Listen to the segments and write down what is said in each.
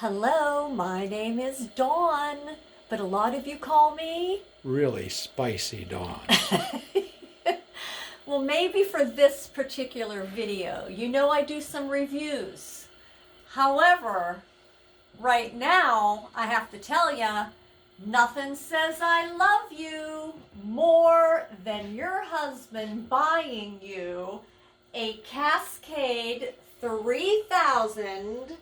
Hello, my name is Dawn, but a lot of you call me. Really spicy Dawn. Well, maybe for this particular video. You know I do some reviews. However, right now, I have to tell you, nothing says I love you more than your husband buying you a Cascade 3000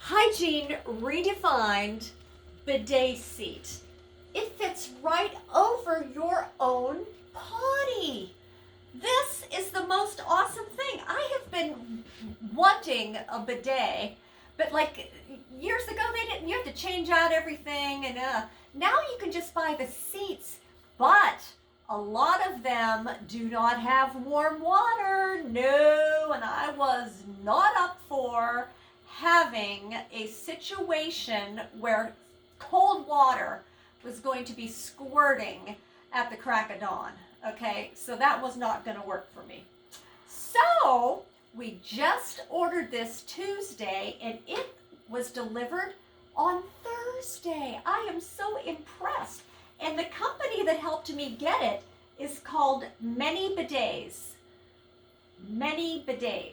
Hygiene Redefined Bidet Seat. It fits right over your own potty. This is the most awesome thing. I have been wanting a bidet, but like years ago you have to change out everything, and now you can just buy the seats, but a lot of them do not have warm water. No, and I was not up for having a situation where cold water was going to be squirting at the crack of dawn. Okay, so that was not going to work for me. So we just ordered this Tuesday and it was delivered on Thursday. I am so impressed. And the company that helped me get it is called Many Bidets. Many Bidets.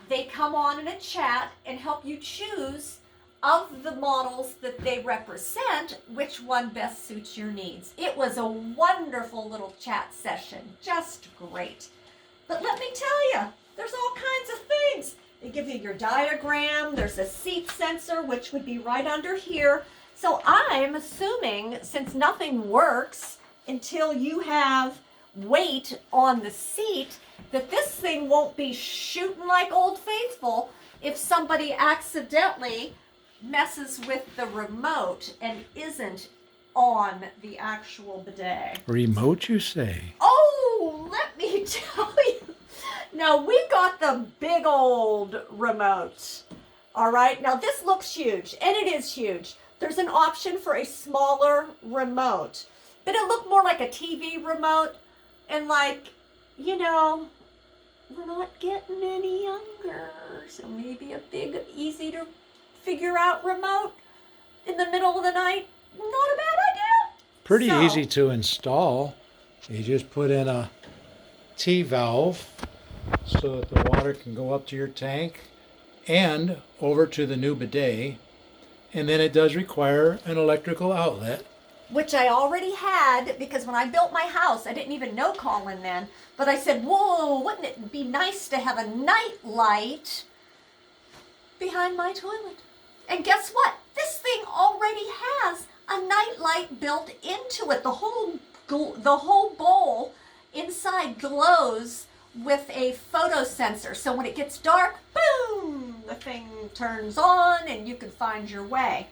They come on in a chat and help you choose of the models that they represent, which one best suits your needs. It was a wonderful little chat session, just great. But let me tell you, there's all kinds of things. They give you your diagram, there's a seat sensor, which would be right under here. So I'm assuming, since nothing works until you have weight on the seat, that this thing won't be shooting like Old Faithful if somebody accidentally messes with the remote and isn't on the actual bidet. Remote, you say? Oh, let me tell you. Now, we got the big old remote. All right, now this looks huge, and it is huge. There's an option for a smaller remote, but it looked more like a TV remote, and like, you know, we're not getting any younger, so maybe a big, easy to figure out remote in the middle of the night, not a bad idea. Pretty easy to install. You just put in a T-valve so that the water can go up to your tank and over to the new bidet. And then it does require an electrical outlet. Which I already had, because when I built my house, I didn't even know Colin then, but I said, whoa, wouldn't it be nice to have a night light behind my toilet? And guess what? This thing already has a night light built into it. The whole bowl inside glows with a photo sensor. So when it gets dark, boom, the thing turns on and you can find your way.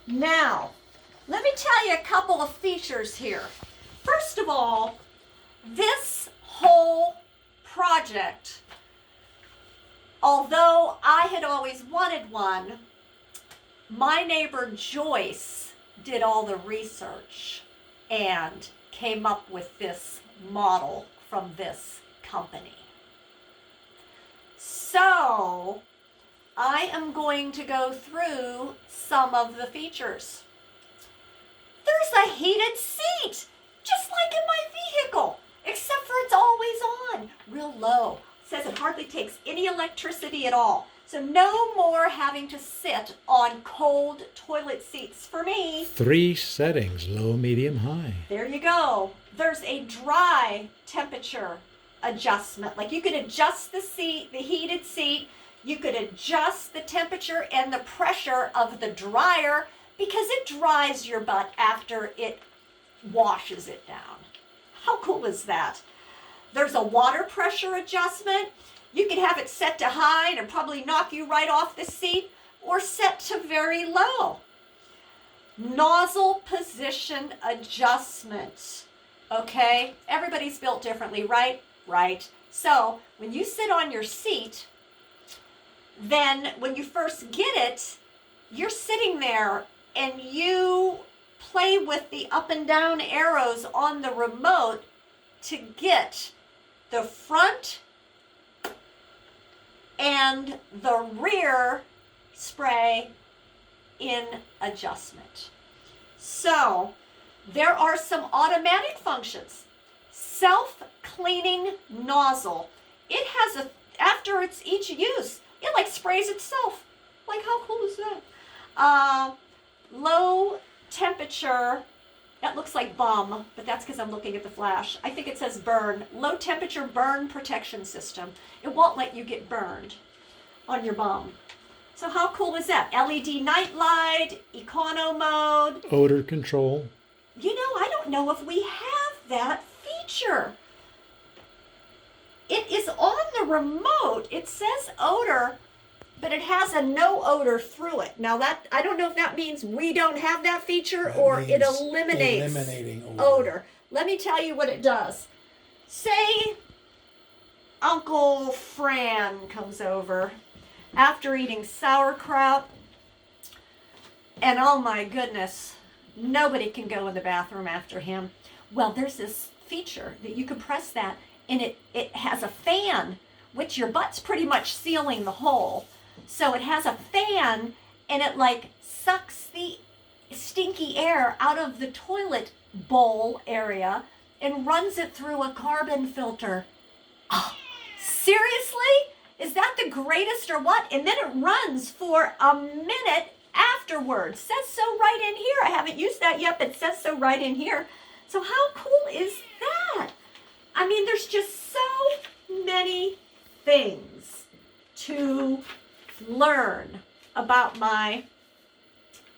Now, let me tell you a couple of features here. First of all, this whole project, although I had always wanted one, my neighbor Joyce did all the research and came up with this model from this company. So I am going to go through some of the features. There's a heated seat, just like in my vehicle, except for it's always on, real low. It says it hardly takes any electricity at all. So no more having to sit on cold toilet seats for me. 3 settings, low, medium, high. There you go. There's a dry temperature adjustment. Like you could adjust the seat, the heated seat. You could adjust the temperature and the pressure of the dryer because it dries your butt after it washes it down. How cool is that? There's a water pressure adjustment. You can have it set to high and it'll probably knock you right off the seat, or set to very low. Nozzle position adjustment. Okay, everybody's built differently, right? Right. So when you sit on your seat, then when you first get it, you're sitting there and you play with the up and down arrows on the remote to get the front and the rear spray in adjustment. So there are some automatic functions. Self-cleaning nozzle. It has after it's each use, it like sprays itself. Like, how cool is that? Low temperature. That looks like bum, but that's because I'm looking at the flash. I think it says burn. Low temperature burn protection system. It won't let you get burned on your bum. So how cool is that? LED night light, econo mode. Odor control. You know, I don't know if we have that feature. It is on the remote. It says odor, but it has a no odor through it. Now that, I don't know if that means we don't have that feature or it eliminates eliminating odor. Let me tell you what it does. Say Uncle Fran comes over after eating sauerkraut, and oh my goodness, nobody can go in the bathroom after him. Well, there's this feature that you can press that, and it has a fan, which your butt's pretty much sealing the hole. So it has a fan, and it like sucks the stinky air out of the toilet bowl area and runs it through a carbon filter. Oh, seriously? Is that the greatest or what? And then it runs for a minute afterwards. Says so right in here. I haven't used that yet, but it says so right in here. So how cool is that? I mean, there's just so many things to learn about my,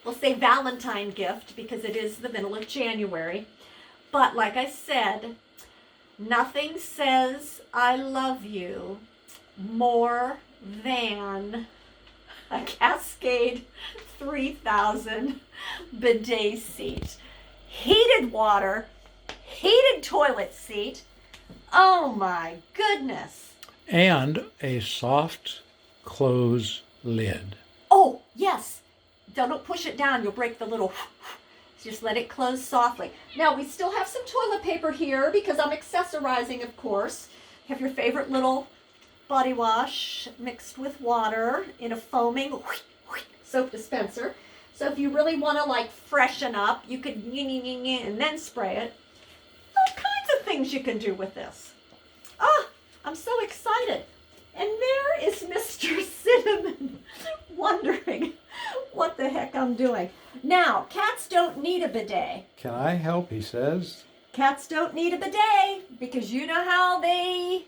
we'll say Valentine gift, because it is the middle of January. But like I said, nothing says I love you more than a Cascade 3000 bidet seat. Heated water, heated toilet seat. Oh my goodness. And a soft close lid. Oh, yes. Don't push it down. You'll break the little... Just let it close softly. Now, we still have some toilet paper here because I'm accessorizing, of course. You have your favorite little body wash mixed with water in a foaming soap dispenser. So if you really want to like freshen up, you could and then spray it. All kinds of things you can do with this. Ah, I'm so excited. And there is Mr. Cinnamon wondering what the heck I'm doing. Now, cats don't need a bidet. Can I help, he says. Cats don't need a bidet because you know how they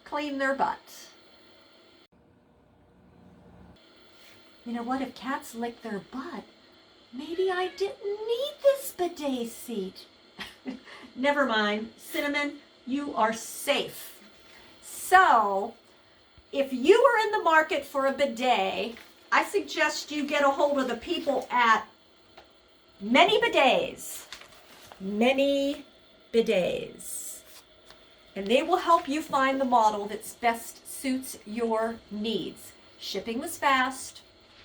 clean their butt. You know what? If cats lick their butt, maybe I didn't need this bidet seat. Never mind. Cinnamon, you are safe. So, if you are in the market for a bidet, I suggest you get a hold of the people at Many Bidets. Many Bidets. And they will help you find the model that best suits your needs. Shipping was fast.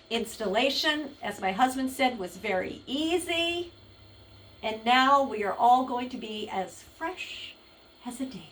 Installation, as my husband said, was very easy. And now we are all going to be as fresh as a daisy.